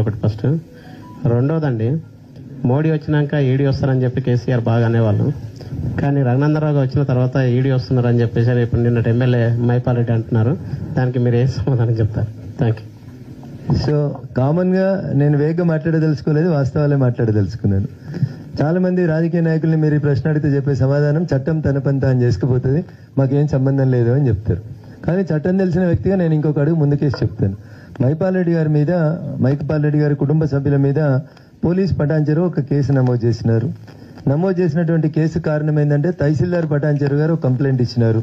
ఒకటి ఫస్ట్. రెండోదండి, మోడీ వచ్చినాక ఈడీ వస్తారని చెప్పి కేసీఆర్ బాగా అనేవాళ్ళు. కానీ రఘునందనరావు వచ్చిన తర్వాత ఈడీ వస్తున్నారని చెప్పేసి ఇప్పుడు నిన్నటి ఎమ్మెల్యే మైపాల్ రెడ్డి అంటున్నారు. దానికి మీరు ఏ సమాధానం చెప్తారు? Thank you. సో కామన్ గా నేను వేగంగా మాట్లాడదలుచుకోలేదు, వాస్తవాలే మాట్లాడదలుచుకున్నాను. చాలా మంది రాజకీయ నాయకుల్ని మీరు ఈ ప్రశ్న అడిగితే చెప్పే సమాధానం చట్టం తన పని తాను చేసుకుపోతుంది, మాకేం సంబంధం లేదు అని చెప్తారు. కానీ చట్టం తెలిసిన వ్యక్తిగా నేను ఇంకొక అడుగు ముందుకేసి చెప్తాను. మైపాల్ రెడ్డి గారి కుటుంబ సభ్యుల మీద పోలీస్ పటాన్చెరు ఒక కేసు నమోదు చేసినారు. నమోదు చేసినటువంటి కేసు కారణం ఏంటంటే తహసీల్దార్ పటాన్చెరు గారు ఒక కంప్లైంట్ ఇచ్చినారు.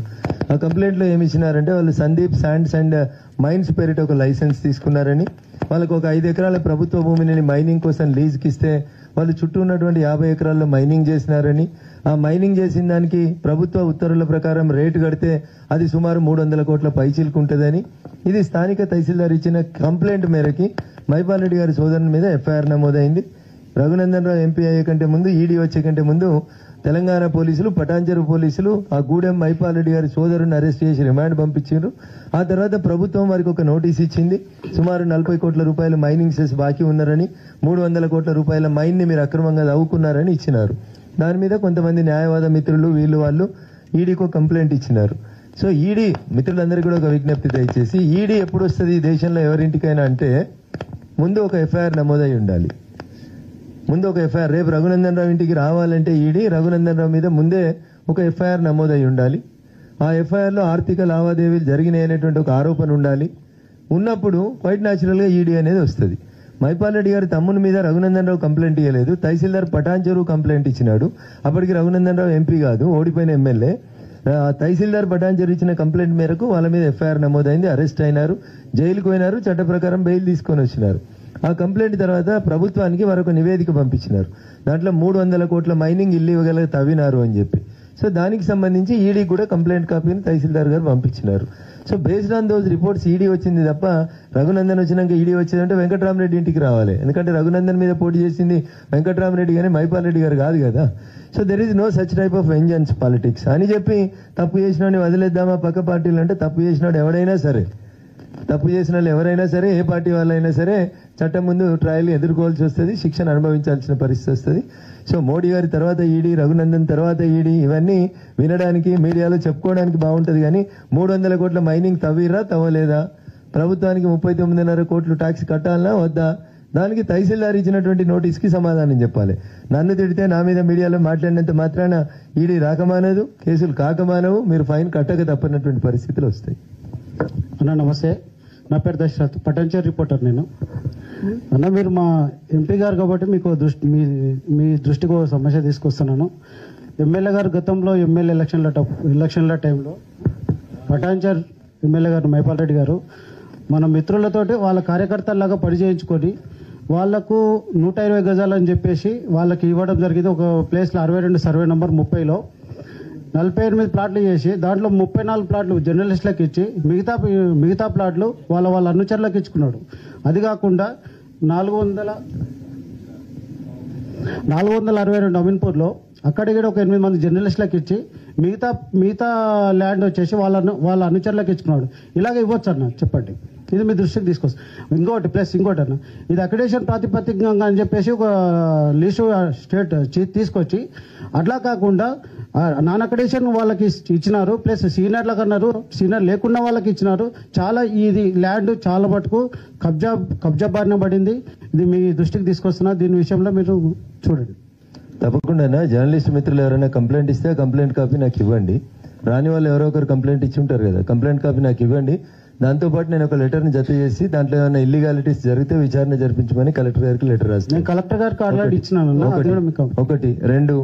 ఆ కంప్లైంట్ లో ఏమి ఇచ్చినారంటే వాళ్ళు సందీప్ శాండ్స్ అండ్ మైన్స్ పేరిట ఒక లైసెన్స్ తీసుకున్నారని, వాళ్ళకు ఒక 5 ఎకరాల ప్రభుత్వ భూమిని మైనింగ్ కోసం లీజుకి ఇస్తే వాళ్ళు చుట్టూ ఉన్నటువంటి 50 ఎకరాల్లో మైనింగ్ చేసినారని, ఆ మైనింగ్ చేసిన దానికి ప్రభుత్వ ఉత్తర్వుల ప్రకారం రేటు కడితే అది సుమారు 300 కోట్ల పైచీలుకుంటుందని, ఇది స్థానిక తహసీల్దార్ ఇచ్చిన కంప్లైంట్ మేరకి మైపాల్ రెడ్డి గారి సోదరుని మీద ఎఫ్ఐఆర్ నమోదైంది. రఘునందనరావు ఎంపీ అయ్యే కంటే ముందు, ఈడీ వచ్చే కంటే ముందు తెలంగాణ పోలీసులు, పటాన్చెరు పోలీసులు ఆ గూడెం మైపాల్ రెడ్డి గారి సోదరుని అరెస్ట్ చేసి రిమాండ్ పంపించారు. ఆ తర్వాత ప్రభుత్వం వారికి ఒక నోటీస్ ఇచ్చింది. సుమారు 40 కోట్ల రూపాయల మైనింగ్ సెస్ బాకీ ఉన్నారని, 300 కోట్ల రూపాయల మైన్ ని మీరు అక్రమంగా తవ్వుకున్నారని ఇచ్చినారు. దాని మీద కొంతమంది న్యాయవాద మిత్రులు వాళ్ళు ఈడీకి ఒక కంప్లైంట్ ఇచ్చినారు. సో ఈడీ మిత్రులందరికీ కూడా ఒక విజ్ఞప్తి దయచేసి, ఈడీ ఎప్పుడు వస్తుంది ఈ దేశంలో ఎవరింటికైనా అంటే ముందు ఒక ఎఫ్ఐఆర్ నమోదై ఉండాలి. ముందు ఒక ఎఫ్ఐఆర్, రేపు రఘునందనరావు ఇంటికి రావాలంటే ఈడీ రఘునందనరావు మీద ముందే ఒక ఎఫ్ఐఆర్ నమోదై ఉండాలి. ఆ ఎఫ్ఐఆర్ లో ఆర్థిక లావాదేవీలు జరిగినాయి అనేటువంటి ఒక ఆరోపణ ఉండాలి. ఉన్నప్పుడు క్వైట్ న్యాచురల్ గా ఈడీ అనేది వస్తుంది. మైపాల్ రెడ్డి గారి తమ్ముని మీద రఘునందనరావు కంప్లైంట్ ఇవ్వలేదు, తహసీల్దార్ పటాన్చెరు కంప్లైంట్ ఇచ్చినాడు. అప్పటికి రఘునందనరావు ఎంపీ కాదు, ఓడిపోయిన ఎమ్మెల్యే. తహసీల్దార్ పటాన్చెరు ఇచ్చిన కంప్లైంట్ మేరకు వాళ్ళ మీద ఎఫ్ఐఆర్ నమోదైంది, అరెస్ట్ అయినారు, జైలుకు పోయినారు, చట్ట ప్రకారం బెయిల్ తీసుకొని వచ్చినారు. ఆ కంప్లైంట్ తర్వాత ప్రభుత్వానికి వారొక నివేదిక పంపించినారు. దాంట్లో 300 కోట్ల మైనింగ్ ఇల్లీగల్ తవ్వినారు అని చెప్పి. సో దానికి సంబంధించి ఈడీ కూడా కంప్లైంట్ కాపీని తహసీల్దార్ గారు పంపించినారు. So based on those reports ED వచ్చింది తప్ప రఘునందన్ వచ్చినాక ఈడీ వచ్చేదంటే వెంకటరామరెడ్డి ఇంటికి రావాలి. ఎందుకంటే రఘునందన్ మీద పోటీ చేసింది వెంకటరామరెడ్డి కానీ మైపాల్ రెడ్డి గారు కాదు కదా. So there is no such type of vengeance politics అని చెప్పి తప్పు చేసినోడిని వదిలేద్దామా పక్క పార్టీలు అంటే, తప్పు చేసినోడు ఎవడైనా సరే, తప్పు చేసిన వాళ్ళు ఎవరైనా సరే, ఏ పార్టీ వాళ్ళైనా సరే చట్టం ముందు ట్రయల్ ఎదుర్కోవాల్సి వస్తుంది, శిక్షణ అనుభవించాల్సిన పరిస్థితి వస్తుంది. సో మోడీ గారి తర్వాత ఈడీ, రఘునందన్ తర్వాత ఈడీ, ఇవన్నీ వినడానికి మీడియాలో చెప్పుకోవడానికి బాగుంటది. కానీ 300 కోట్ల మైనింగ్ తవ్విరా తవ్వలేదా, ప్రభుత్వానికి 39.5 కోట్లు ట్యాక్స్ కట్టాలనా వద్దా, దానికి తహసీల్దార్ ఇచ్చినటువంటి నోటీస్కి సమాధానం చెప్పాలి. నన్ను తిడితే నా మీద మీడియాలో మాట్లాడినంత మాత్రాన ఈడీ రాకమానదు, కేసులు కాకమానవు, మీరు ఫైన్ కట్టక తప్పనటువంటి పరిస్థితులు వస్తాయి. అన్న నమస్తే, నా పేరు దశరథ్, పటాన్చెరు రిపోర్టర్ నేను. అన్న మీరు మా ఎంపీ గారు కాబట్టి మీకు మీ దృష్టికి ఒక సమస్య తీసుకొస్తున్నాను. ఎమ్మెల్యే గారు గతంలో ఎమ్మెల్యే ఎలక్షన్ల టైంలో పటాన్చెరు ఎమ్మెల్యే గారు మైపాల్ రెడ్డి గారు మన మిత్రులతోటి వాళ్ళ కార్యకర్తల్లాగా పనిచేయించుకొని వాళ్లకు 120 గజాలని చెప్పేసి వాళ్ళకి ఇవ్వడం జరిగింది. ఒక ప్లేస్లో 62 సర్వే నంబర్ 30లో 48 ప్లాట్లు చేసి దాంట్లో 34 ప్లాట్లు జర్నలిస్టులకు ఇచ్చి మిగతా ప్లాట్లు వాళ్ళ అనుచరులకు ఇచ్చుకున్నాడు. అది కాకుండా 462 అమీన్పూర్లో అక్కడికి ఒక 8 మంది జర్నలిస్టులకు ఇచ్చి మిగతా ల్యాండ్ వచ్చేసి వాళ్ళ అనుచరులకు ఇచ్చుకున్నాడు. ఇలాగ ఇవ్వచ్చు అన్న, చెప్పండి, ఇది మీ దృష్టికి తీసుకొస్తాను. ఇంకోటి అన్న, ఇది అక్రిడేషన్ ప్రాతిపదికంగా అని చెప్పేసి ఒక లిస్టు స్టేట్ తీసుకొచ్చి, అట్లా కాకుండా నాన్ అక్రిడేషన్ వాళ్ళకి ఇచ్చినారు, ప్లస్ సీనియర్లకు అన్నారు, సీనియర్ లేకుండా వాళ్ళకి ఇచ్చినారు. చాలా ఇది ల్యాండ్ చాలా మటుకు కబ్జా బారిన పడింది. ఇది మీ దృష్టికి తీసుకొస్తున్నా, దీని విషయంలో మీరు చూడండి. తప్పకుండా జర్నలిస్ట్ మిత్రులు ఎవరైనా కంప్లైంట్ ఇస్తే కంప్లైంట్ కాపీ నాకు ఇవ్వండి. రాని వాళ్ళు ఎవరో ఒకరు కంప్లైంట్ ఇచ్చి ఉంటారు కదా, కంప్లైంట్ కాపీ నాకు ఇవ్వండి. దాంతోపాటు నేను ఒక లెటర్ని జత చేసి దాంట్లో ఏమైనా ఇల్లీగాలిటీస్ జరిగితే విచారణ జరిపించమని కలెక్టర్ గారికి లెటర్ రాస్తాను. కలెక్టర్ గారికి ఆల్రెడీ ఇచ్చినాను. 1 2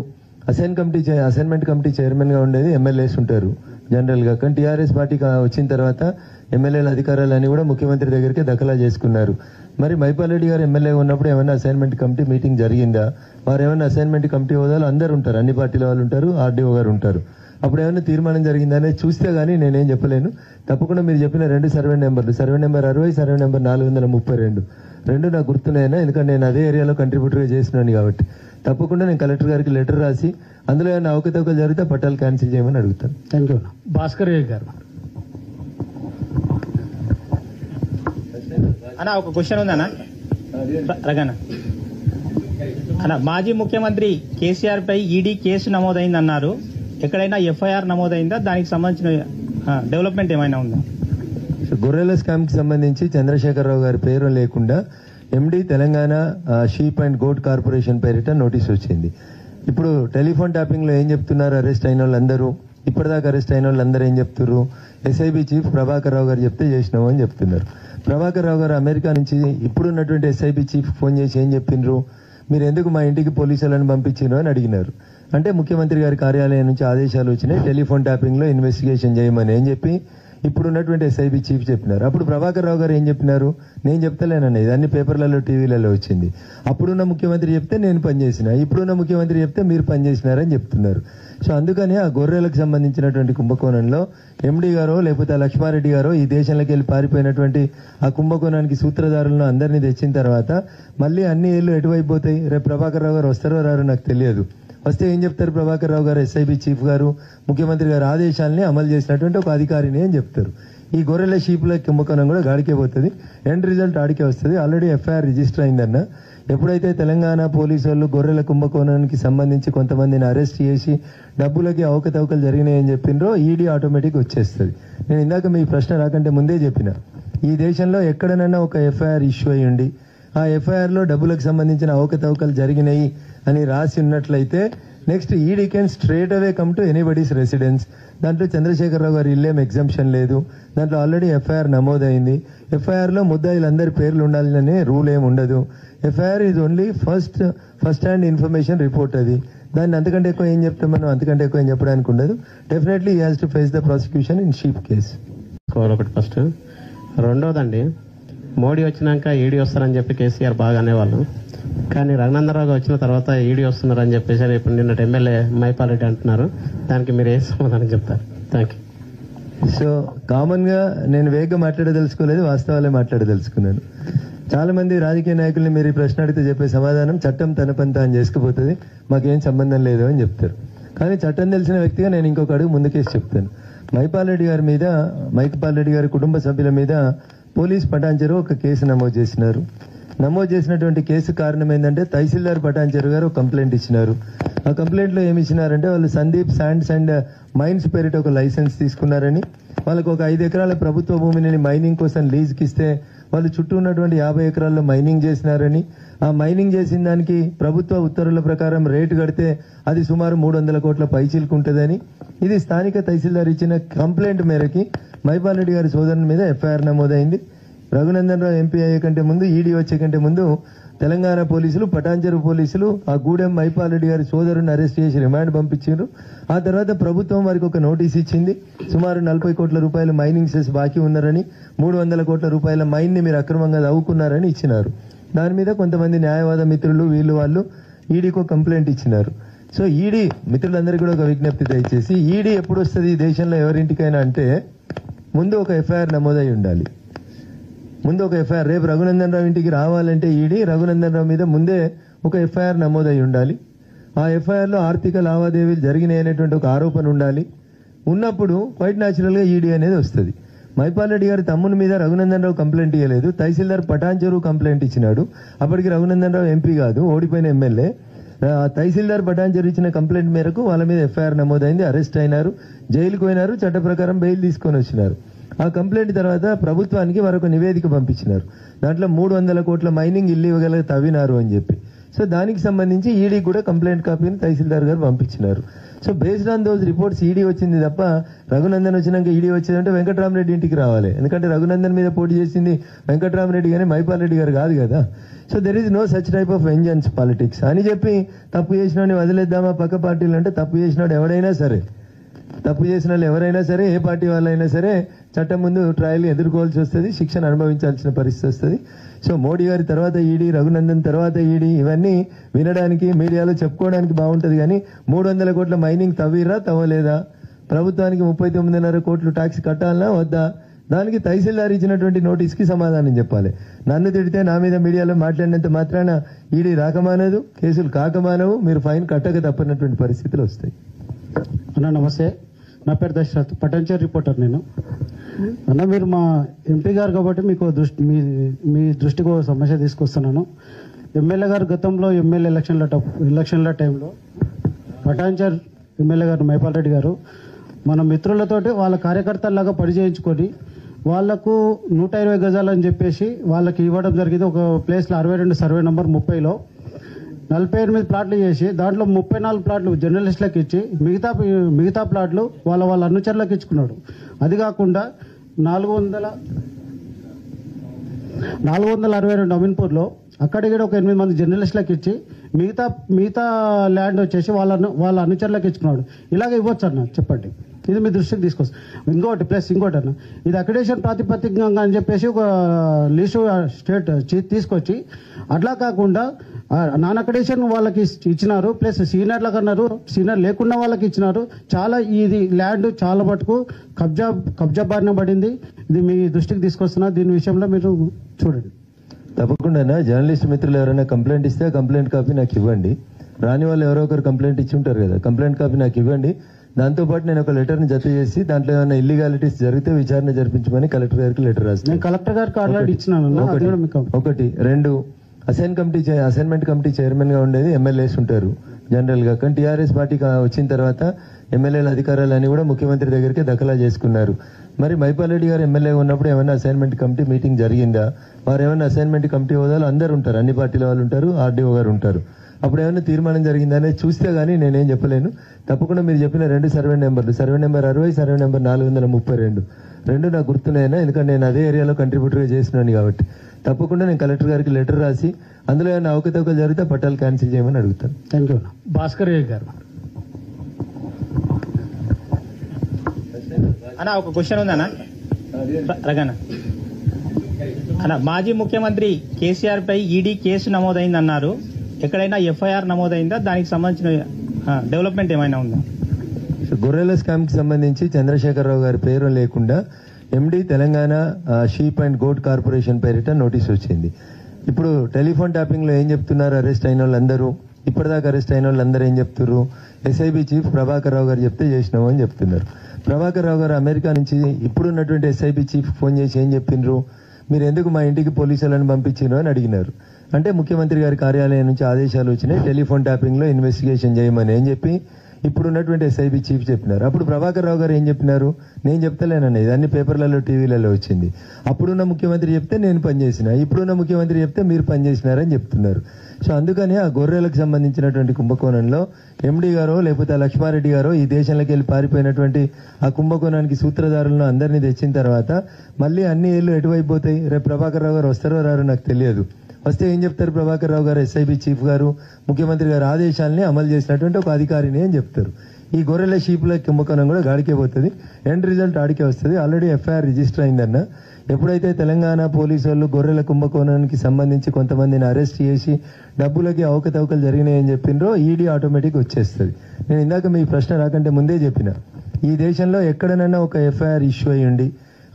అసైన్మెంట్ కమిటీ చైర్మన్ గా ఉండేది ఎమ్మెల్యేస్ ఉంటారు జనరల్ గా. కానీ టీఆర్ఎస్ పార్టీ వచ్చిన తర్వాత ఎమ్మెల్యేల అధికారాలన్నీ కూడా ముఖ్యమంత్రి దగ్గరికి దఖలా చేసుకున్నారు. మరి మైపాల్ రెడ్డి గారు ఎమ్మెల్యే ఉన్నప్పుడు ఏమైనా అసైన్మెంట్ కమిటీ మీటింగ్ జరిగిందా? వారు ఏమైనా అసైన్మెంట్ కమిటీ హోదాలు అందరు ఉంటారు, అన్ని పార్టీల వాళ్ళు ఉంటారు, ఆర్డీఓ గారు ఉంటారు. అప్పుడు ఏమైనా తీర్మానం జరిగిందా అనేది చూస్తే గానీ నేనేం చెప్పలేను. తప్పకుండా మీరు చెప్పిన 2 సర్వే నెంబర్లు, సర్వే నెంబర్ 60, సర్వే నెంబర్ 432 నాకు గుర్తున్నాయన్నా, ఎందుకంటే నేను అదే ఏరియాలో కంట్రిబ్యూటర్గా చేసినాను కాబట్టి. తప్పకుండా నేను కలెక్టర్ గారికి లెటర్ రాసి అందులో ఏమైనా అవకతవకలు జరిగితే పట్టాలు క్యాన్సిల్ చేయమని అడుగుతాను. Thank you. భాస్కర్ గారు అన్న, ఒక క్వశ్చన్ ఉందన్నా. రగన అన్న, మాజీ ముఖ్యమంత్రి కేసీఆర్ పై ఈడీ కేసు నమోదైందన్నారు. ఎక్కడైనా ఎఫ్ఐఆర్ నమోదైందా? దానికి సంబంధించిన డెవలప్మెంట్ ఏమైనా ఉందా? గొర్రెల స్కామ్ కి సంబంధించి చంద్రశేఖరరావు గారి పేరు లేకుండా MD Telangana sheep and goat corporation పేరిట నోటీస్ వచ్చింది. ఇప్పుడు టెలిఫోన్ ట్యాపింగ్ లో ఏం చెప్తున్నారు? అరెస్ట్ అయిన వాళ్ళందరూ, ఇప్పటిదాకా అరెస్ట్ అయిన వాళ్ళందరూ ఏం చెప్తున్నారు? ఎస్ఐబి చీఫ్ ప్రభాకర్ రావు గారు చెప్తే చేసినాము అని చెప్తున్నారు. ప్రభాకర్ రావు గారు అమెరికా నుంచి ఇప్పుడున్నటువంటి ఎస్ఐబి చీఫ్ ఫోన్ చేసి ఏం చెప్పిండ్రు? మీరు ఎందుకు మా ఇంటికి పోలీసులను పంపించారు అని అడిగినారు. అంటే ముఖ్యమంత్రి గారి కార్యాలయం నుంచి ఆదేశాలు వచ్చినాయి, టెలిఫోన్ ట్యాపింగ్ లో ఇన్వెస్టిగేషన్ చేయమని ఏం చెప్పి ఇప్పుడున్నటువంటి ఎస్ఐబి చీఫ్ చెప్పినారు. అప్పుడు ప్రభాకర్ రావు గారు ఏం చెప్పినారు? నేను చెప్తలేనన్న, ఇదన్నీ పేపర్లలో టీవీలలో వచ్చింది. అప్పుడున్న ముఖ్యమంత్రి చెప్తే నేను పనిచేసిన, ఇప్పుడున్న ముఖ్యమంత్రి చెప్తే మీరు పనిచేసినారని చెప్తున్నారు. సో అందుకని ఆ గొర్రెలకు సంబంధించినటువంటి కుంభకోణంలో ఎండి గారో లేకపోతే ఆ లక్ష్మారెడ్డి గారో ఈ దేశంలోకి వెళ్ళి పారిపోయినటువంటి ఆ కుంభకోణానికి సూత్రధారులను అందరినీ తెచ్చిన తర్వాత మళ్ళీ అన్ని ఏళ్ళు ఎటువైపు పోతాయి? రేపు ప్రభాకర్ రావు గారు వస్తారో రారో నాకు తెలియదు. వస్తే ఏం చెప్తారు? ప్రభాకర్ రావు గారు ఎస్ఐబి చీఫ్ గారు ముఖ్యమంత్రి గారి ఆదేశాలని అమలు చేసినటువంటి ఒక అధికారిని అని చెప్తారు. ఈ గొర్రెల షీపుల కుంభకోణం కూడా గాడికే పోతుంది, ఎండ్ రిజల్ట్ ఆడికే వస్తుంది. ఆల్రెడీ ఎఫ్ఐఆర్ రిజిస్టర్ అయిందన్న. ఎప్పుడైతే తెలంగాణ పోలీసు వాళ్ళు గొర్రెల కుంభకోణానికి సంబంధించి కొంతమందిని అరెస్ట్ చేసి డబ్బులకి అవకతవకలు జరిగినాయని చెప్పిండ్రో ఈడీ ఆటోమేటిక్ వచ్చేస్తుంది. నేను ఇందాక మీ ప్రశ్న రాకంటే ముందే చెప్పిన, ఈ దేశంలో ఎక్కడనైనా ఒక ఎఫ్ఐఆర్ ఇష్యూ అయ్యండి, ఆ ఎఫ్ఐఆర్ లో డబ్బులకు సంబంధించిన అవకతవకలు జరిగినాయి అని రాసి ఉన్నట్లయితే next ED can straight away come to anybody's residence. దాంట్లో చంద్రశేఖరరావు గారు ఇల్లేం ఎగ్జంప్షన్ లేదు, దాంట్లో ఆల్రెడీ ఎఫ్ఐఆర్ నమోదైంది. ఎఫ్ఐఆర్ లో ముద్దాయిలందరి పేర్లు ఉండాలనే రూల్ ఏమి ఉండదు. FIR is only first hand information report. అది దాన్ని అంతకంటే ఎక్కువ ఏం చెప్తాం మనం, అంతకంటే ఎక్కువ ఏం చెప్పడానికి ఉండదు. Definitely he has to face the prosecution in sheep case. ఒకటి ఫస్ట్. రెండోదండి, మోడీ వచ్చినాక ఈడీ వస్తారని చెప్పి కేసీఆర్ బాగా అనేవాళ్ళు. కానీ రఘునందరావు వచ్చిన తర్వాత ఈడీ వస్తున్నారని చెప్పేసి ఇప్పుడు నిన్నటి ఎమ్మెల్యే మైపాలరెడ్డి అంటున్నారు. దానికి మీరు ఏ సమాధానం చెప్తారు? Thank you. సో కామన్ గా నేను వేగంగా మాట్లాడదలుచుకోలేదు, వాస్తవాలే మాట్లాడదలుచుకున్నాను. చాలా మంది రాజకీయ నాయకుల్ని మీరు ఈ ప్రశ్న అడిగితే చెప్పే సమాధానం చట్టం తన పని తాను చేసుకుపోతుంది, మాకేం సంబంధం లేదు అని చెప్తారు. కానీ చట్టం తెలిసిన వ్యక్తిగా నేను ఇంకొక అడుగు ముందుకేసి చెప్తాను. మైపాలరెడ్డి గారి కుటుంబ సభ్యుల మీద పోలీస్ పటాన్చెరు ఒక కేసు నమోదు చేసినారు. నమోదు చేసినటువంటి కేసు కారణం ఏంటంటే తహసీల్దార్ పటాన్చెరు గారు కంప్లైంట్ ఇచ్చినారు. ఆ కంప్లైంట్ లో ఏమి ఇచ్చినారంటే వాళ్ళు సందీప్ శాండ్స్ అండ్ మైన్స్ పేరిట ఒక లైసెన్స్ తీసుకున్నారని, వాళ్ళకు ఒక 5 ఎకరాల ప్రభుత్వ భూమిని మైనింగ్ కోసం లీజ్కి ఇస్తే వాళ్ళు చుట్టూ ఉన్నటువంటి 50 ఎకరాల్లో మైనింగ్ చేసినారని, ఆ మైనింగ్ చేసిన దానికి ప్రభుత్వ ఉత్తర్వుల ప్రకారం రేటు కడితే అది సుమారు 300 కోట్ల పైచీలుకుంటుందని, ఇది స్థానిక తహసీల్దార్ ఇచ్చిన కంప్లైంట్ మేరకి మైపాలరెడ్డి గారి సోదరుని మీద ఎఫ్ఐఆర్ నమోదైంది. రఘునందన్ రావు ఎంపీ అయ్యే కంటే ముందు, ఈడీ వచ్చే కంటే ముందు తెలంగాణ పోలీసులు, పటాన్చెరు పోలీసులు ఆ గూడెం మైపాలరెడ్డి గారి సోదరుని అరెస్ట్ చేసి రిమాండ్ పంపించారు. ఆ తర్వాత ప్రభుత్వం వారికి ఒక నోటీస్ ఇచ్చింది. సుమారు 40 కోట్ల రూపాయల మైనింగ్ సెస్ బాకీ ఉన్నారని, 300 కోట్ల రూపాయల మైన్ ని మీరు అక్రమంగా తవ్వుకున్నారని ఇచ్చినారు. దాని మీద కొంతమంది న్యాయవాద మిత్రులు వాళ్ళు ఈడీకి ఒక కంప్లైంట్ ఇచ్చినారు. సో ఈడీ మిత్రులందరికీ కూడా ఒక విజ్ఞప్తి దయచేసి, ఈడీ ఎప్పుడు వస్తుంది ఈ దేశంలో ఎవరింటికైనా అంటే ముందు ఒక ఎఫ్ఐఆర్ నమోదై ఉండాలి. ముందు ఒక ఎఫ్ఐఆర్, రేపు రఘునందన్ రావు ఇంటికి రావాలంటే ఈడీ రఘునందన్ రావు మీద ముందే ఒక ఎఫ్ఐఆర్ నమోదై ఉండాలి. ఆ ఎఫ్ఐఆర్ లో ఆర్థిక లావాదేవీలు జరిగినాయి అనేటువంటి ఒక ఆరోపణ ఉండాలి. ఉన్నప్పుడు క్వైట్ న్యాచురల్ గా ఈడీ అనేది వస్తుంది. మైపాలరెడ్డి గారి తమ్ముని మీద రఘునందన్ రావు కంప్లైంట్ ఇవ్వలేదు, తహసీల్దార్ పటాన్చెరు కంప్లైంట్ ఇచ్చినాడు. అప్పటికి రఘునందన్ రావు ఎంపీ కాదు, ఓడిపోయిన ఎమ్మెల్యే. తహసీల్దార్ పటాన్చెరు ఇచ్చిన కంప్లైంట్ మేరకు వాళ్ళ మీద ఎఫ్ఐఆర్ నమోదైంది, అరెస్ట్ అయినారు, జైలుకు పోయినారు, చట్ట ప్రకారం బెయిల్ తీసుకొని వచ్చినారు. ఆ కంప్లైంట్ తర్వాత ప్రభుత్వానికి వారొక నివేదిక పంపించినారు. దాంట్లో 300 కోట్ల మైనింగ్ ఇల్లీగల్ తవ్వినారు అని చెప్పి. సో దానికి సంబంధించి ఈడీ కూడా కంప్లైంట్ కాపీని తహసీల్దార్ గారు పంపించినారు. So based on those reports ED వచ్చింది తప్ప రఘునందన్ వచ్చినాక ఈడీ వచ్చేదంటే వెంకటరామరెడ్డి ఇంటికి రావాలి. ఎందుకంటే రఘునందన్ మీద పోటీ చేసింది వెంకటరామరెడ్డి కానీ మైపాలరెడ్డి గారు కాదు కదా. So there is no such type of vengeance politics అని చెప్పి తప్పు చేసినోడిని వదిలేద్దామా పక్క పార్టీలు అంటే, తప్పు చేసినోడు ఎవడైనా సరే, తప్పు చేసిన వాళ్ళు ఎవరైనా సరే, ఏ పార్టీ వాళ్ళైనా సరే చట్టం ముందు ట్రయల్ ఎదుర్కోవాల్సి వస్తుంది, శిక్షణ అనుభవించాల్సిన పరిస్థితి వస్తుంది. సో మోడీ గారి తర్వాత ఈడీ, రఘునందన్ తర్వాత ఈడీ, ఇవన్నీ వినడానికి మీడియాలో చెప్పుకోవడానికి బాగుంటది. కానీ 300 కోట్ల మైనింగ్ తవ్విరా తవ్వలేదా, ప్రభుత్వానికి 39.5 కోట్లు ట్యాక్స్ కట్టాలనా వద్దా, దానికి తహసీల్దార్ ఇచ్చినటువంటి నోటీస్కి సమాధానం చెప్పాలి. నన్ను తిడితే నా మీద మీడియాలో మాట్లాడినంత మాత్రాన ఈడీ రాకమానదు, కేసులు కాకమానవు, మీరు ఫైన్ కట్టక తప్పనటువంటి పరిస్థితులు వస్తాయి. అన్న నమస్తే, నా పేరు దశరథ్, పటాన్చెరు రిపోర్టర్. నేను అన్న మీరు మా ఎంపీ గారు కాబట్టి మీకు మీ దృష్టికి ఒక సమస్య తీసుకొస్తున్నాను. ఎమ్మెల్యే గారు గతంలో ఎమ్మెల్యే ఎలక్షన్ల టైంలో పటాన్చర్ ఎమ్మెల్యే గారు మైపాల్ రెడ్డి గారు మన మిత్రులతోటి వాళ్ళ కార్యకర్తల్లాగా పరిచయించుకొని వాళ్లకు 120 గజాలని చెప్పేసి వాళ్ళకి ఇవ్వడం జరిగింది. ఒక ప్లేస్లో 62 సర్వే నంబర్ 30లో 48 ప్లాట్లు చేసి దాంట్లో 34 ప్లాట్లు జర్నలిస్టులకు ఇచ్చి మిగతా ప్లాట్లు వాళ్ళ అనుచరులకు ఇచ్చుకున్నాడు. అది కాకుండా 462 అమీన్పూర్లో అక్కడికి ఒక 8 మంది జర్నలిస్టులకు ఇచ్చి మిగతా ల్యాండ్ వచ్చేసి వాళ్ళ అనుచరులకు ఇచ్చుకున్నాడు. ఇలాగ ఇవ్వచ్చు అన్న, చెప్పండి. ఇది మీ దృష్టికి తీసుకొస్తాను. ఇంకోటి అన్న, ఇది అక్రిడేషన్ ప్రాతిపదికంగా అని చెప్పేసి ఒక లిస్టు స్టేట్ తీసుకొచ్చి అట్లా కాకుండా నాన్ అక్రిడేషన్ వాళ్ళకి ఇచ్చినారు, ప్లస్ సీనియర్లకు అన్నారు, సీనియర్ లేకుండా వాళ్ళకి ఇచ్చినారు. చాలా ఇది ల్యాండ్ చాలా మటుకు కబ్జా బారిన పడింది. ఇది మీ దృష్టికి తీసుకొస్తున్నా, దీని విషయంలో మీరు చూడండి. తప్పకుండా జర్నలిస్ట్ మిత్రులు ఎవరైనా కంప్లైంట్ ఇస్తే కంప్లైంట్ కాపీ నాకు ఇవ్వండి. రాని వాళ్ళు ఎవరో ఒకరు కంప్లైంట్ ఇచ్చి ఉంటారు కదా, కంప్లైంట్ కాపీ నాకు ఇవ్వండి. దాంతోపాటు నేను ఒక లెటర్ని జత చేసి దాంట్లో ఏమైనా ఇల్లీగాలిటీస్ జరిగితే విచారణ జరిపించమని కలెక్టర్ గారికి లెటర్ రాస్తాను. నేను కలెక్టర్ గారికి ఆల్రెడీ ఇచ్చినాను. ఒకటి 2 అసైన్మెంట్ కమిటీ చైర్మన్ గా ఉండేది ఎమ్మెల్యేస్ ఉంటారు జనరల్ గా. కానీ టీఆర్ఎస్ పార్టీ వచ్చిన తర్వాత ఎమ్మెల్యేల అధికారాలన్నీ కూడా ముఖ్యమంత్రి దగ్గరికి దఖలా చేసుకున్నారు. మరి మైపాల్ రెడ్డి గారు ఎమ్మెల్యే ఉన్నప్పుడు ఏమైనా అసైన్మెంట్ కమిటీ మీటింగ్ జరిగిందా? వారు ఏమైనా అసైన్మెంట్ కమిటీ హోదాలు అందరు ఉంటారు, అన్ని పార్టీల వాళ్ళు ఉంటారు, ఆర్డీఓ గారు ఉంటారు. అప్పుడు ఏమైనా తీర్మానం జరిగిందా అనేది చూస్తే గానీ నేనేం చెప్పలేను. తప్పకుండా మీరు చెప్పిన 2 సర్వే నెంబర్లు, సర్వే నెంబర్ 60, సర్వే నెంబర్ 432 నాకు గుర్తున్నాయినా, ఎందుకంటే నేను అదే ఏరియాలో కంట్రిబ్యూటర్గా చేసినాను కాబట్టి. తప్పకుండా నేను కలెక్టర్ గారికి లెటర్ రాసి అందులో ఏమైనా అవకతవకలు జరిగితే పట్టాలు క్యాన్సిల్ చేయమని అడుగుతాను. Thank you. భాస్కర్ గారు అన్న, ఒక క్వశ్చన్ ఉందన్నా రగన్న అన్న, మాజీ ముఖ్యమంత్రి కేసీఆర్ పై ఈడీ కేసు నమోదైందన్నారు. ఎక్కడైనా ఎఫ్ఐఆర్ నమోదైందా? దానికి సంబంధించిన డెవలప్మెంట్ ఏమైనా ఉందా? గొర్రెల స్కామ్ కి సంబంధించి చంద్రశేఖరరావు గారి పేరు లేకుండా MD Telangana sheep and goat corporation పేరిట నోటీస్ వచ్చింది. ఇప్పుడు టెలిఫోన్ ట్యాపింగ్ లో ఏం చెప్తున్నారు? అరెస్ట్ అయిన వాళ్ళందరూ, ఇప్పటిదాకా అరెస్ట్ అయిన వాళ్ళందరూ ఏం చెప్తున్నారు? ఎస్ఐబి చీఫ్ ప్రభాకర్ రావు గారు చెప్తే చేసినాము అని చెప్తున్నారు. ప్రభాకర్ రావు గారు అమెరికా నుంచి ఇప్పుడున్నటువంటి ఎస్ఐబి చీఫ్ ఫోన్ చేసి ఏం చెప్పిండ్రు? మీరు ఎందుకు మా ఇంటికి పోలీసులను పంపించారు అని అడిగినారు. అంటే ముఖ్యమంత్రి గారి కార్యాలయం నుంచి ఆదేశాలు వచ్చినాయి టెలిఫోన్ ట్యాపింగ్ లో ఇన్వెస్టిగేషన్ చేయమని ఏం చెప్పి ఇప్పుడున్నటువంటి ఎస్ఐబి చీఫ్ చెప్పినారు. అప్పుడు ప్రభాకర్ రావు గారు ఏం చెప్పినారు? నేను చెప్తలేనన్న, ఇదన్నీ పేపర్లలో టీవీలలో వచ్చింది. అప్పుడున్న ముఖ్యమంత్రి చెప్తే నేను పనిచేసిన, ఇప్పుడున్న ముఖ్యమంత్రి చెప్తే మీరు పనిచేసినారని చెప్తున్నారు. సో అందుకని ఆ గొర్రెలకు సంబంధించినటువంటి కుంభకోణంలో ఎండి గారో లేకపోతే ఆ లక్ష్మారెడ్డి గారో ఈ దేశంలోకి వెళ్ళి పారిపోయినటువంటి ఆ కుంభకోణానికి సూత్రధారులను అందరినీ తెచ్చిన తర్వాత మళ్ళీ అన్ని ఏళ్ళు ఎటువైపు పోతాయి? రేపు ప్రభాకర్ రావు గారు వస్తారో రారో నాకు తెలియదు. వస్తే ఏం చెప్తారు? ప్రభాకర్ రావు గారు ఎస్ఐబి చీఫ్ గారు ముఖ్యమంత్రి గారి ఆదేశాలని అమలు చేసినటువంటి ఒక అధికారిని అని చెప్తారు. ఈ గొర్రెల షీపుల కుంభకోణం కూడా గాడికే పోతుంది, ఎండ్ రిజల్ట్ ఆడికే వస్తుంది. ఆల్రెడీ ఎఫ్ఐఆర్ రిజిస్టర్ అయిందన్న. ఎప్పుడైతే తెలంగాణ పోలీసు వాళ్ళు గొర్రెల కుంభకోణానికి సంబంధించి కొంతమందిని అరెస్ట్ చేసి డబ్బులకి అవకతవకలు జరిగినాయని చెప్పిండ్రో ఈడీ ఆటోమేటిక్ వచ్చేస్తుంది. నేను ఇందాక మీ ప్రశ్న రాకంటే ముందే చెప్పిన, ఈ దేశంలో ఎక్కడనైనా ఒక ఎఫ్ఐఆర్ ఇష్యూ అయ్యండి,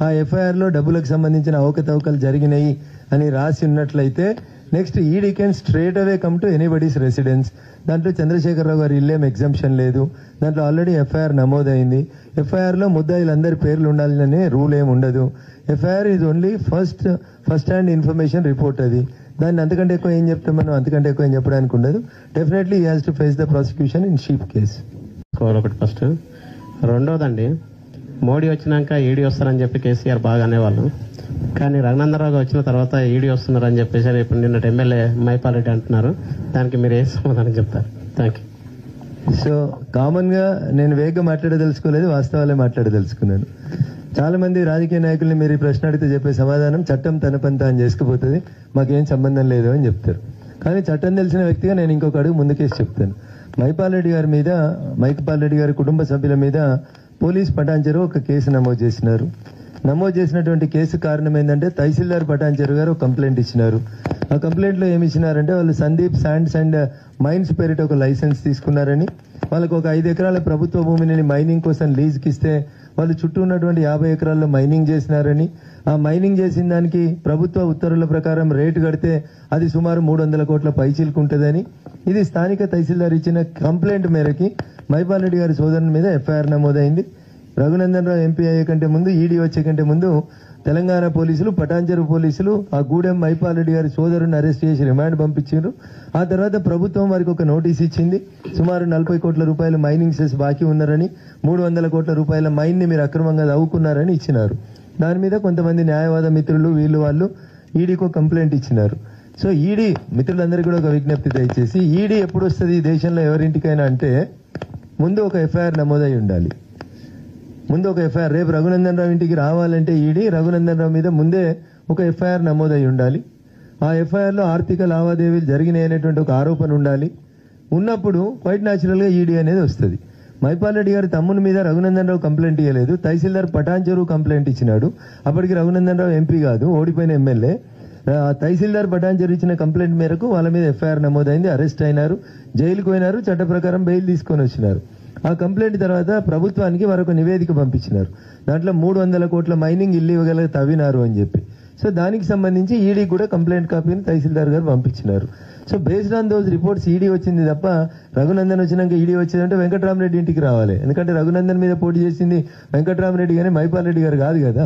ఆ ఎఫ్ఐఆర్ లో డబ్బులకు సంబంధించిన అవకతవకలు జరిగినాయి అని రాసి ఉన్నట్లయితే next ED can straight away come to anybody's residence. దాంట్లో చంద్రశేఖరరావు గారు ఇల్లేం ఎగ్జంప్షన్ లేదు, దాంట్లో ఆల్రెడీ ఎఫ్ఐఆర్ నమోదైంది. ఎఫ్ఐఆర్ లో ముద్దాయిలందరి పేర్లు ఉండాలనే రూల్ ఏమి ఉండదు. FIR is only first hand information report. అది దాన్ని అంతకంటే ఎక్కువ ఏం చెప్తాం మనం, అంతకంటే ఎక్కువ ఏం చెప్పడానికి ఉండదు. Definitely he has to face the prosecution in sheep case. ఒకటి ఫస్ట్. రెండోదండి, మోడీ వచ్చినాక ఈడీ వస్తారని చెప్పి కేసీఆర్ బాగా అనేవాళ్ళు. కానీ రఘునందరావు వచ్చిన తర్వాత ఈడీ వస్తున్నారని చెప్పేసి ఇప్పుడు నిన్నటి ఎమ్మెల్యే మైపాల్ రెడ్డి అంటున్నారు. దానికి మీరు ఏ సమాధానం చెప్తారు? Thank you. సో కామన్ గా నేను వేగంగా మాట్లాడదలుచుకోలేదు, వాస్తవాలే మాట్లాడదలుచుకున్నాను. చాలా మంది రాజకీయ నాయకుల్ని మీరు ఈ ప్రశ్న అడిగితే చెప్పే సమాధానం చట్టం తన పని తాను చేసుకుపోతుంది, మాకేం సంబంధం లేదు అని చెప్తారు. కానీ చట్టం తెలిసిన వ్యక్తిగా నేను ఇంకొక అడుగు ముందుకేసి చెప్తాను. మైపాల్ రెడ్డి గారి కుటుంబ సభ్యుల మీద పోలీస్ పటాన్చెరు ఒక కేసు నమోదు చేసినారు. నమోదు చేసినటువంటి కేసు కారణం ఏంటంటే తహసీల్దార్ పటాన్చెరు గారు కంప్లైంట్ ఇచ్చినారు. ఆ కంప్లైంట్ లో ఏమి ఇచ్చినారంటే వాళ్ళు సందీప్ శాండ్స్ అండ్ మైన్స్ పేరిట ఒక లైసెన్స్ తీసుకున్నారని, వాళ్ళకు ఒక 5 ఎకరాల ప్రభుత్వ భూమిని మైనింగ్ కోసం లీజ్కి ఇస్తే వాళ్ళు చుట్టూ ఉన్నటువంటి 50 ఎకరాల్లో మైనింగ్ చేసినారని, ఆ మైనింగ్ చేసిన దానికి ప్రభుత్వ ఉత్తర్వుల ప్రకారం రేటు కడితే అది సుమారు 300 కోట్ల పైచీలుకుంటుందని, ఇది స్థానిక తహసీల్దార్ ఇచ్చిన కంప్లైంట్ మేరకి మైపాల్ రెడ్డి గారి సోదరుని మీద ఎఫ్ఐఆర్ నమోదైంది. రఘునందన్ రావు ఎంపీ అయ్యే కంటే ముందు, ఈడీ వచ్చే కంటే ముందు తెలంగాణ పోలీసులు, పటాన్చెరు పోలీసులు ఆ గూడెం మైపాల్ రెడ్డి గారి సోదరుని అరెస్ట్ చేసి రిమాండ్ పంపించారు. ఆ తర్వాత ప్రభుత్వం వారికి ఒక నోటీస్ ఇచ్చింది. సుమారు 40 కోట్ల రూపాయల మైనింగ్ సెస్ బాకీ ఉన్నారని, 300 కోట్ల రూపాయల మైన్ ని మీరు అక్రమంగా తవ్వుకున్నారని ఇచ్చినారు. దాని మీద కొంతమంది న్యాయవాద మిత్రులు వాళ్ళు ఈడీకి ఒక కంప్లైంట్ ఇచ్చినారు. సో ఈడీ మిత్రులందరికీ కూడా ఒక విజ్ఞప్తి దయచేసి, ఈడీ ఎప్పుడు వస్తుంది ఈ దేశంలో ఎవరింటికైనా అంటే ముందు ఒక ఎఫ్ఐఆర్ నమోదై ఉండాలి. ముందు ఒక ఎఫ్ఐఆర్, రేపు రఘునందన్ రావు ఇంటికి రావాలంటే ఈడీ రఘునందన్ రావు మీద ముందే ఒక ఎఫ్ఐఆర్ నమోదై ఉండాలి. ఆ ఎఫ్ఐఆర్ లో ఆర్థిక లావాదేవీలు జరిగినాయి అనేటువంటి ఒక ఆరోపణ ఉండాలి. ఉన్నప్పుడు క్వైట్ న్యాచురల్ గా ఈడీ అనేది వస్తుంది. మైపాల్ రెడ్డి గారి తమ్ముని మీద రఘునందన్ రావు కంప్లైంట్ ఇవ్వలేదు, తహసీల్దార్ పటాన్చెరు కంప్లైంట్ ఇచ్చినాడు. అప్పటికి రఘునందన్ రావు ఎంపీ కాదు, ఓడిపోయిన ఎమ్మెల్యే. తహసీల్దార్ పటాన్చెరు ఇచ్చిన కంప్లైంట్ మేరకు వాళ్ళ మీద ఎఫ్ఐఆర్ నమోదైంది, అరెస్ట్ అయినారు, జైలుకు పోయినారు, చట్ట ప్రకారం బెయిల్ తీసుకొని వచ్చినారు. ఆ కంప్లైంట్ తర్వాత ప్రభుత్వానికి మరొక నివేదిక పంపించినారు. దాంట్లో 300 కోట్ల మైనింగ్ ఇల్లీగల్ తవ్వినారు అని చెప్పి. సో దానికి సంబంధించి ఈడీ కూడా కంప్లైంట్ కాపీని తహసీల్దార్ గారు పంపించినారు. So based on those reports ED వచ్చింది తప్ప రఘునందన్ వచ్చినాక ఈడీ వచ్చేదంటే వెంకటరామరెడ్డి ఇంటికి రావాలి. ఎందుకంటే రఘునందన్ మీద పోటీ చేసింది వెంకటరామరెడ్డి కానీ మైపాల్ రెడ్డి గారు కాదు కదా.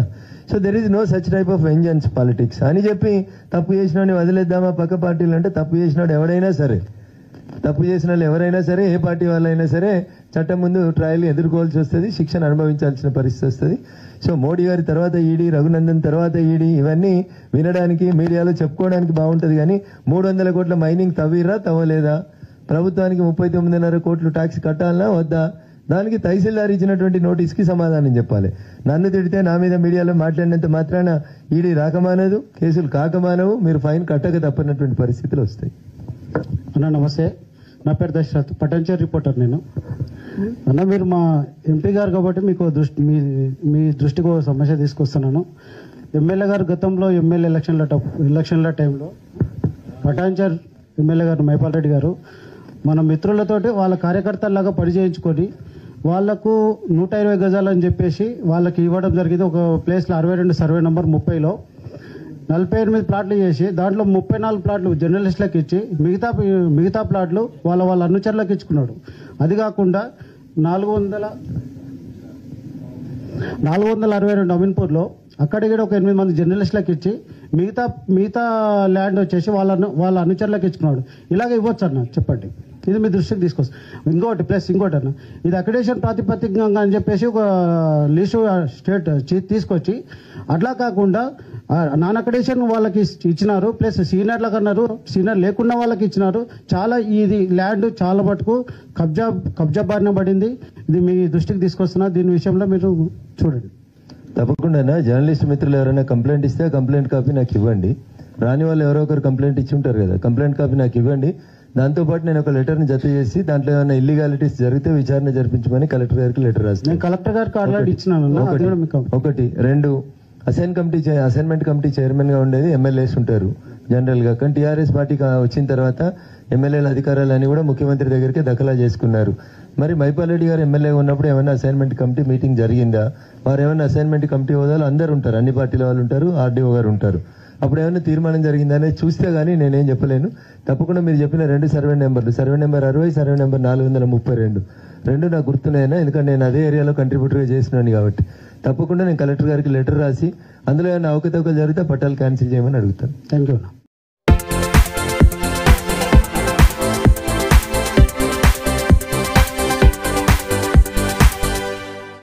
So there is no such type of vengeance politics అని చెప్పి తప్పు చేసినోడిని వదిలేద్దామా పక్క పార్టీలు అంటే, తప్పు చేసినోడు ఎవడైనా సరే, తప్పు చేసిన వాళ్ళు ఎవరైనా సరే, ఏ పార్టీ వాళ్ళైనా సరే చట్టం ముందు ట్రయల్ ఎదుర్కోవాల్సి వస్తుంది, శిక్షను అనుభవించాల్సిన పరిస్థితి వస్తుంది. సో మోడీ గారి తర్వాత ఈడీ, రఘునందన్ తర్వాత ఈడీ, ఇవన్నీ వినడానికి మీడియాలో చెప్పుకోవడానికి బాగుంటది. కానీ 300 కోట్ల మైనింగ్ తవ్విరా తవ్వలేదా, ప్రభుత్వానికి 39.5 కోట్లు ట్యాక్స్ కట్టాలనా వద్దా, దానికి తహసీల్దార్ ఇచ్చినటువంటి నోటీస్కి సమాధానం చెప్పాలి. నన్ను తిడితే నా మీద మీడియాలో మాట్లాడినంత మాత్రాన ఈడీ రాకమానదు, కేసులు కాకమానవు, మీరు ఫైన్ కట్టక తప్పనటువంటి పరిస్థితులు వస్తాయి. అన్న నమస్తే, నా పేరు దశరథ్, పటాన్చెరు రిపోర్టర్ నేను. అన్న మీరు మా ఎంపీ గారు కాబట్టి మీకు మీ దృష్టికి ఒక సమస్య తీసుకొస్తున్నాను. ఎమ్మెల్యే గారు గతంలో ఎమ్మెల్యే ఎలక్షన్ల టైంలో పటాన్చెరు ఎమ్మెల్యే గారు మైపాల్ రెడ్డి గారు మన మిత్రులతోటి వాళ్ళ కార్యకర్తల్లాగా పరిచయించుకొని వాళ్లకు 120 గజాలని చెప్పేసి వాళ్ళకి ఇవ్వడం జరిగింది. ఒక ప్లేస్లో 62 సర్వే నంబర్ 30లో 48 ప్లాట్లు చేసి దాంట్లో 34 ప్లాట్లు జర్నలిస్టులకు ఇచ్చి మిగతా ప్లాట్లు వాళ్ళ అనుచరులకు ఇచ్చుకున్నాడు. అది కాకుండా 462 అమీన్పూర్లో అక్కడికి ఒక 8 మంది జర్నలిస్టులకు ఇచ్చి మిగతా ల్యాండ్ వచ్చేసి వాళ్ళ అనుచరులకు ఇచ్చుకున్నాడు. ఇలాగ ఇవ్వచ్చు అన్న, చెప్పండి, ఇది మీ దృష్టికి తీసుకొస్తాను. ఇంకోటి అన్న, ఇది అక్రిడేషన్ ప్రాతిపదికంగా అని చెప్పేసి ఒక లిస్టు స్టేట్ తీసుకొచ్చి, అట్లా కాకుండా నాన్ అక్రిడేషన్ వాళ్ళకి ఇచ్చినారు, ప్లస్ సీనియర్లకు అన్నారు, సీనియర్ లేకుండా వాళ్ళకి ఇచ్చినారు. చాలా ఇది ల్యాండ్ చాలా మటుకు కబ్జా బారిన పడింది. ఇది మీ దృష్టికి తీసుకొస్తున్నా, దీని విషయంలో మీరు చూడండి. తప్పకుండా జర్నలిస్ట్ మిత్రులు ఎవరైనా కంప్లైంట్ ఇస్తే కంప్లైంట్ కాపీ నాకు ఇవ్వండి. రాని వాళ్ళు ఎవరో ఒకరు కంప్లైంట్ ఇచ్చి ఉంటారు కదా, కంప్లైంట్ కాపీ నాకు ఇవ్వండి. దాంతోపాటు నేను ఒక లెటర్ని జత చేసి దాంట్లో ఏమైనా ఇల్లీగాలిటీస్ జరిగితే విచారణ జరిపించమని కలెక్టర్ గారికి లెటర్ రాస్తాను. కలెక్టర్ గారికి ఆల్రెడీ ఇచ్చినాను. 1 2 అసైన్మెంట్ కమిటీ చైర్మన్ గా ఉండేది ఎమ్మెల్యేస్ ఉంటారు జనరల్ గా. కానీ టీఆర్ఎస్ పార్టీ వచ్చిన తర్వాత ఎమ్మెల్యేల అధికారాలన్నీ కూడా ముఖ్యమంత్రి దగ్గరికి దఖలా చేసుకున్నారు. మరి మైపాల్ రెడ్డి గారు ఎమ్మెల్యే ఉన్నప్పుడు ఏమైనా అసైన్మెంట్ కమిటీ మీటింగ్ జరిగిందా? వారు ఏమైనా అసైన్మెంట్ కమిటీ హోదాలు అందరు ఉంటారు, అన్ని పార్టీల వాళ్ళు ఉంటారు, ఆర్డీఓ గారు ఉంటారు. అప్పుడు ఏమైనా తీర్మానం జరిగిందా అనేది చూస్తే గానీ నేనేం చెప్పలేను. తప్పకుండా మీరు చెప్పిన 2 సర్వే నెంబర్లు, సర్వే నెంబర్ 60, సర్వే నెంబర్ 432 నాకు గుర్తున్నాయన్నా, ఎందుకంటే నేను అదే ఏరియాలో కంట్రిబ్యూటర్గా చేసినాను కాబట్టి. తప్పకుండా నేను కలెక్టర్ గారికి లెటర్ రాసి అందులో ఏమైనా అవకతవకలు జరిగితే పట్టాలు క్యాన్సిల్ చేయమని అడుగుతాను. Thank you.